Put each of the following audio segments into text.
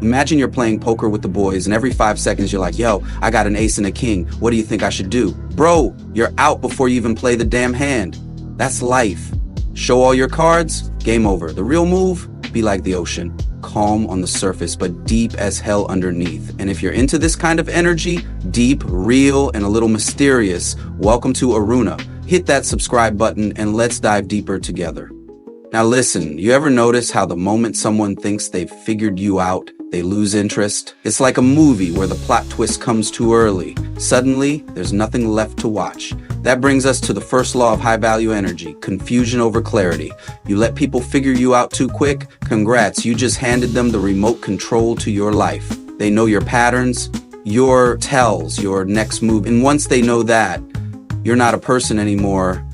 Imagine you're playing poker with the boys and every 5 seconds you're like, yo, I got an ace and a king. What do you think I should do? Bro, you're out before you even play the damn hand. That's life. Show all your cards, game over. The real move, be like the ocean. Calm on the surface, but deep as hell underneath. And if you're into this kind of energy, deep, real, and a little mysterious, welcome to Aruna. Hit that subscribe button and let's dive deeper together. Now listen, you ever notice how the moment someone thinks they've figured you out, they lose interest? It's like a movie where the plot twist comes too early. Suddenly, there's nothing left to watch. That brings us to the first law of high value energy, confusion over clarity. You let people figure you out too quick, congrats, you just handed them the remote control to your life. They know your patterns, your tells, your next move, and once they know that, you're not a person anymore,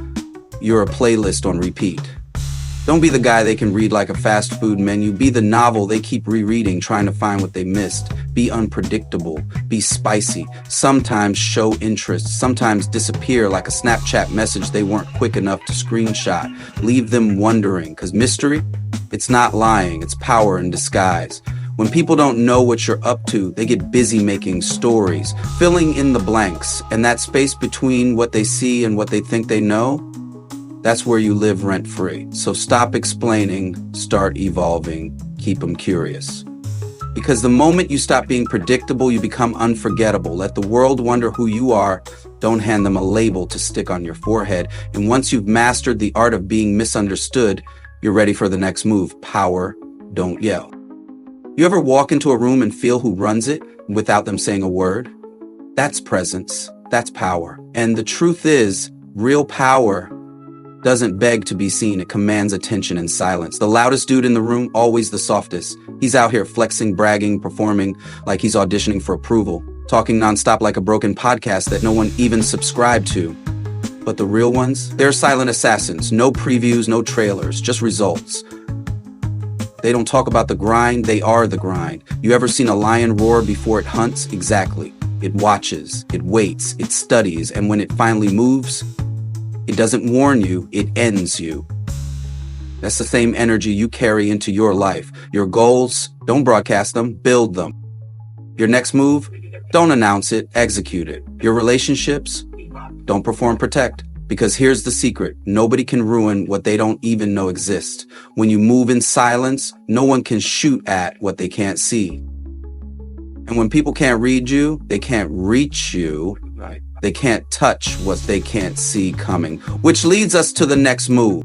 you're a playlist on repeat. Don't be the guy they can read like a fast food menu. Be the novel they keep rereading, trying to find what they missed. Be unpredictable. Be spicy. Sometimes show interest. Sometimes disappear like a Snapchat message they weren't quick enough to screenshot. Leave them wondering, because mystery, it's not lying. It's power in disguise. When people don't know what you're up to, they get busy making stories, filling in the blanks. And that space between what they see and what they think they know, that's where you live rent-free. So stop explaining, start evolving, keep them curious. Because the moment you stop being predictable, you become unforgettable. Let the world wonder who you are. Don't hand them a label to stick on your forehead. And once you've mastered the art of being misunderstood, you're ready for the next move. Power, don't yell. You ever walk into a room and feel who runs it without them saying a word? That's presence, that's power. And the truth is, real power doesn't beg to be seen, it commands attention in silence. The loudest dude in the room, always the softest. He's out here flexing, bragging, performing like he's auditioning for approval, talking nonstop like a broken podcast that no one even subscribed to. But the real ones, they're silent assassins. No previews, no trailers, just results. They don't talk about the grind, they are the grind. You ever seen a lion roar before it hunts? Exactly. It watches, it waits, it studies, and when it finally moves, it doesn't warn you, it ends you. That's the same energy you carry into your life. Your goals, don't broadcast them, build them. Your next move, don't announce it, execute it. Your relationships, don't perform, protect. Because here's the secret, nobody can ruin what they don't even know exists. When you move in silence, no one can shoot at what they can't see. And when people can't read you, they can't reach you. Right. They can't touch what they can't see coming, which leads us to the next move.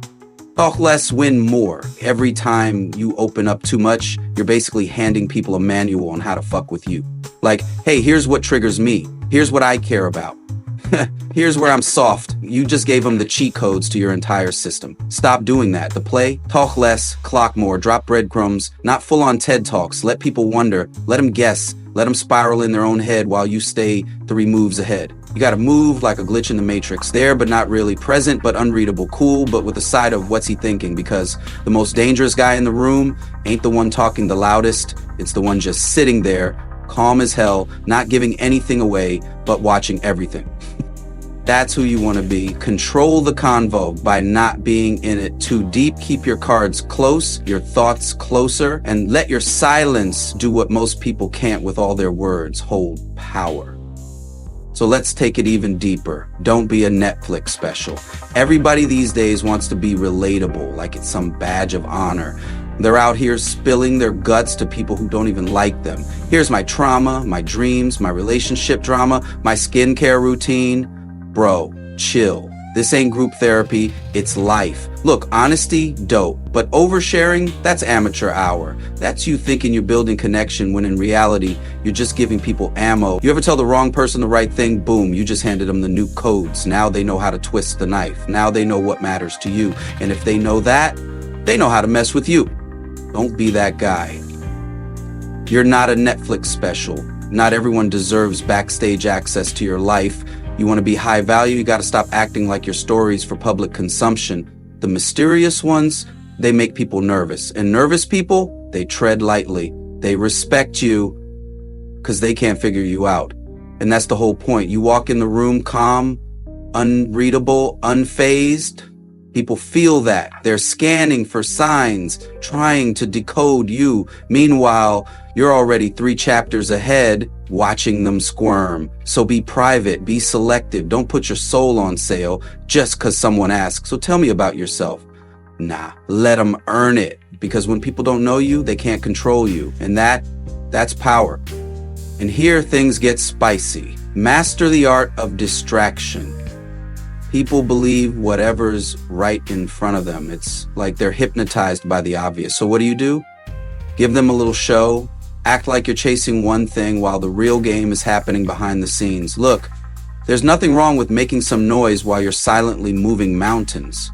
Talk less, win more. Every time you open up too much, you're basically handing people a manual on how to fuck with you. Like, hey, here's what triggers me. Here's what I care about. Here's where I'm soft. You just gave them the cheat codes to your entire system. Stop doing that. The play, talk less, clock more, drop breadcrumbs, not full on TED Talks. Let people wonder, let them guess, let them spiral in their own head while you stay 3 moves ahead. You gotta move like a glitch in the matrix. There, but not really. Present, but unreadable. Cool, but with a side of what's he thinking? Because the most dangerous guy in the room ain't the one talking the loudest. It's the one just sitting there, calm as hell, not giving anything away, but watching everything. That's who you want to be. Control the convo by not being in it too deep. Keep your cards close, your thoughts closer, and let your silence do what most people can't with all their words. Hold power. So let's take it even deeper. Don't be a Netflix special. Everybody these days wants to be relatable, like it's some badge of honor. They're out here spilling their guts to people who don't even like them. Here's my trauma, my dreams, my relationship drama, my skincare routine. Bro, chill. This ain't group therapy, it's life. Look, honesty, dope. But oversharing, that's amateur hour. That's you thinking you're building connection when in reality, you're just giving people ammo. You ever tell the wrong person the right thing? Boom, you just handed them the new codes. Now they know how to twist the knife. Now they know what matters to you. And if they know that, they know how to mess with you. Don't be that guy. You're not a Netflix special. Not everyone deserves backstage access to your life. You want to be high value, you got to stop acting like your stories for public consumption. The mysterious ones, they make people nervous. And nervous people, they tread lightly. They respect you because they can't figure you out. And that's the whole point. You walk in the room calm, unreadable, unfazed, People feel that. They're scanning for signs, trying to decode you. Meanwhile, you're already 3 chapters ahead, watching them squirm. So be private, be selective. Don't put your soul on sale just because someone asks. So tell me about yourself. Nah, let them earn it. Because when people don't know you, they can't control you. And that's power. And here things get spicy. Master the art of distraction. People believe whatever's right in front of them. It's like they're hypnotized by the obvious. So what do? Give them a little show. Act like you're chasing one thing while the real game is happening behind the scenes. Look, there's nothing wrong with making some noise while you're silently moving mountains.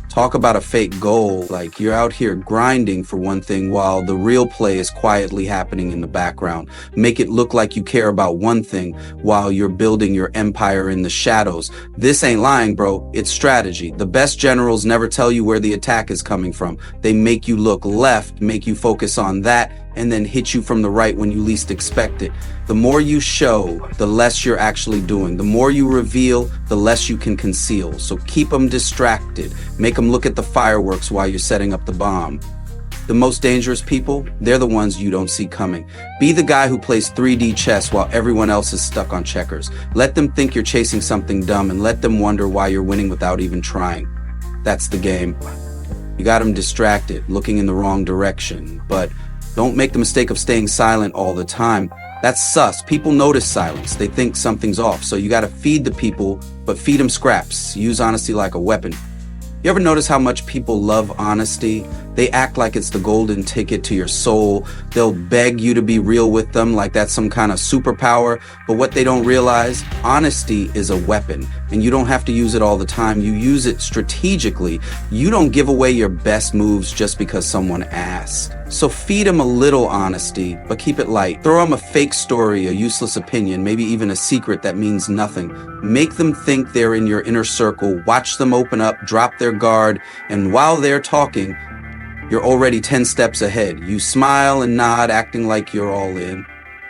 Talk about a fake goal, like you're out here grinding for one thing while the real play is quietly happening in the background. Make it look like you care about one thing while you're building your empire in the shadows. This ain't lying, bro. It's strategy. The best generals never tell you where the attack is coming from. They make you look left, make you focus on that, and then hit you from the right when you least expect it. The more you show, the less you're actually doing. The more you reveal, the less you can conceal. So keep them distracted. Make them look at the fireworks while you're setting up the bomb. The most dangerous people, they're the ones you don't see coming. Be the guy who plays 3D chess while everyone else is stuck on checkers. Let them think you're chasing something dumb and let them wonder why you're winning without even trying. That's the game. You got them distracted, looking in the wrong direction, but don't make the mistake of staying silent all the time. That's sus. People notice silence. They think something's off. So you got to feed the people, but feed them scraps. Use honesty like a weapon. You ever notice how much people love honesty? They act like it's the golden ticket to your soul. They'll beg you to be real with them like that's some kind of superpower. But what they don't realize, honesty is a weapon, and you don't have to use it all the time. You use it strategically. You don't give away your best moves just because someone asks. So feed them a little honesty, but keep it light. Throw them a fake story, a useless opinion, maybe even a secret that means nothing. Make them think they're in your inner circle. Watch them open up, drop their guard, and while they're talking, you're already 10 steps ahead. You smile and nod, acting like you're all in,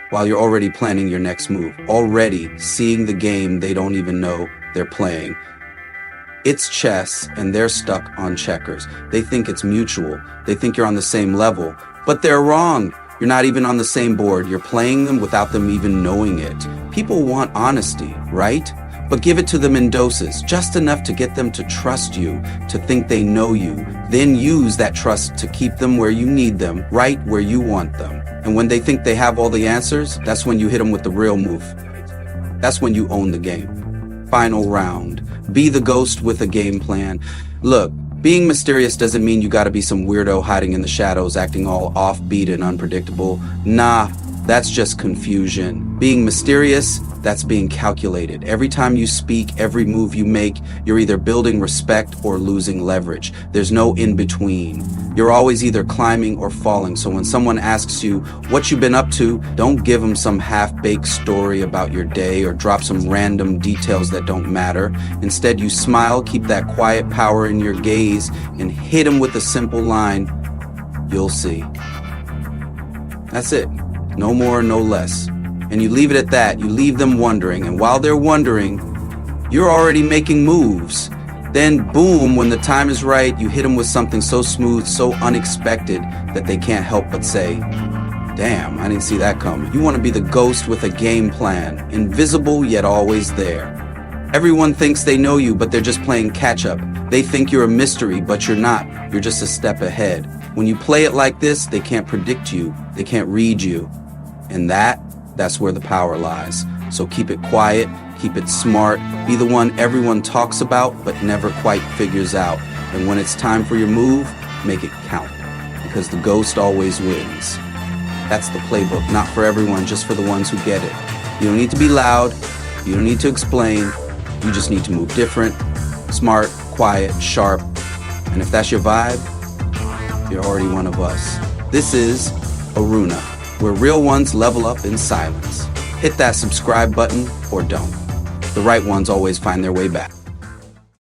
while you're already planning your next move, already seeing the game they don't even know they're playing. It's chess, and they're stuck on checkers. They think it's mutual. They think you're on the same level, but they're wrong. You're not even on the same board. You're playing them without them even knowing it. People want honesty, right? But give it to them in doses, just enough to get them to trust you, to think they know you. Then use that trust to keep them where you need them, right where you want them. And when they think they have all the answers, that's when you hit them with the real move. That's when you own the game. Final round. Be the ghost with a game plan. Look, being mysterious doesn't mean you gotta be some weirdo hiding in the shadows, acting all offbeat and unpredictable. Nah, that's just confusion. Being mysterious, that's being calculated. Every time you speak, every move you make, you're either building respect or losing leverage. There's no in between. You're always either climbing or falling. So when someone asks you what you've been up to, don't give them some half-baked story about your day or drop some random details that don't matter. Instead, you smile, keep that quiet power in your gaze, and hit them with a simple line, "You'll see." That's it. No more, no less. And you leave it at that. You leave them wondering. And while they're wondering, you're already making moves. Then boom, when the time is right, you hit them with something so smooth, so unexpected that they can't help but say, "Damn, I didn't see that coming." You want to be the ghost with a game plan, invisible yet always there. Everyone thinks they know you, but they're just playing catch up. They think you're a mystery, but you're not. You're just a step ahead. When you play it like this, they can't predict you. They can't read you. And that's where the power lies. So keep it quiet, keep it smart, be the one everyone talks about but never quite figures out. And when it's time for your move, make it count, because the ghost always wins. That's the playbook, not for everyone, just for the ones who get it. You don't need to be loud, you don't need to explain, you just need to move different, smart, quiet, sharp. And if that's your vibe, you're already one of us. This is Aruna, where real ones level up in silence. Hit that subscribe button or don't. The right ones always find their way back.